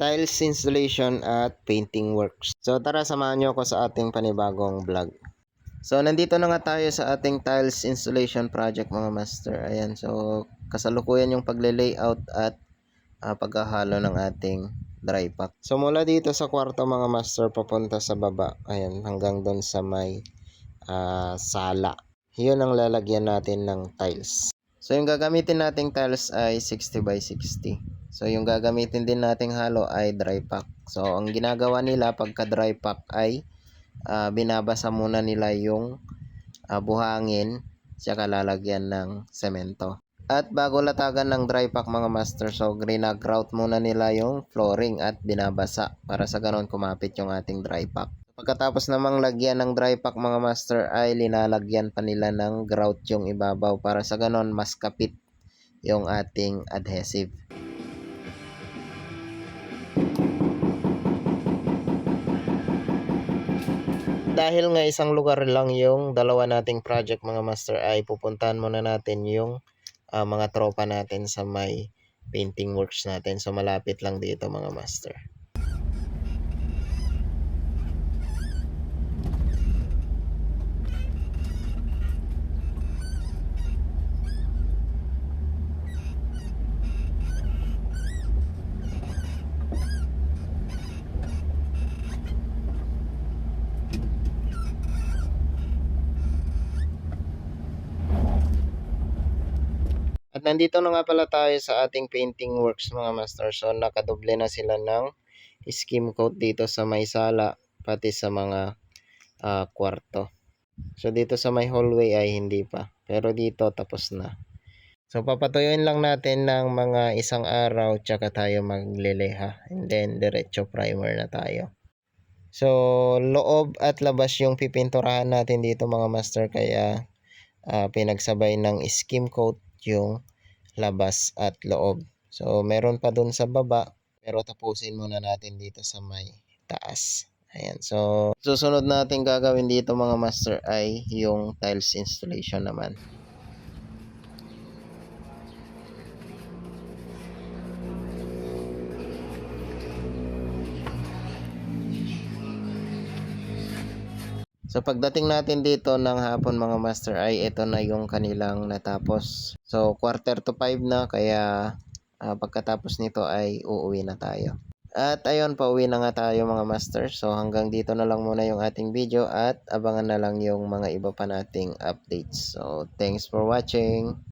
tiles installation at painting works. So tara, samahan nyo ako sa ating panibagong vlog. So nandito na nga tayo sa ating tiles installation project mga master. Ayan, so kasalukuyan yung pagle-layout at paghahalo ng ating dry pack. So mula dito sa kwarto mga master papunta sa baba, ayan, hanggang doon sa may sala. Yun ang lalagyan natin ng tiles. So yung gagamitin nating tiles ay 60 by 60. So yung gagamitin din nating halo ay dry pack. So ang ginagawa nila pagka dry pack ay binabasa muna nila yung buhangin, saka lalagyan ng semento. At bago latagan ng dry pack mga master, so ginagrout muna nila yung flooring at binabasa para sa ganon kumapit yung ating dry pack. Pagkatapos namang lagyan ng dry pack mga master ay linalagyan pa nila ng grout yung ibabaw para sa ganon mas kapit yung ating adhesive. Dahil nga isang lugar lang yung dalawa nating project mga master ay pupuntahan muna natin yung mga tropa natin sa may painting works natin. So malapit lang dito mga master. At nandito na nga pala tayo sa ating painting works mga master. So nakadoble na sila ng skim coat dito sa may sala pati sa mga kwarto. So dito sa may hallway ay hindi pa. Pero dito tapos na. So papatuyuin lang natin ng mga isang araw tsaka tayo magleleha. And then diretso primer na tayo. So loob at labas yung pipinturahan natin dito mga master. Kaya pinagsabay ng skim coat yung labas at loob. So meron pa dun sa baba pero tapusin muna natin dito sa may taas. Ayan. So susunod natin gagawin dito mga master ay yung tiles installation naman. So pagdating natin dito ng hapon mga master ay ito na yung kanilang natapos. So 4:45 na kaya pagkatapos nito ay uuwi na tayo. At ayun, pauwi na nga tayo mga master. So hanggang dito na lang muna yung ating video at abangan na lang yung mga iba pa nating updates. So thanks for watching.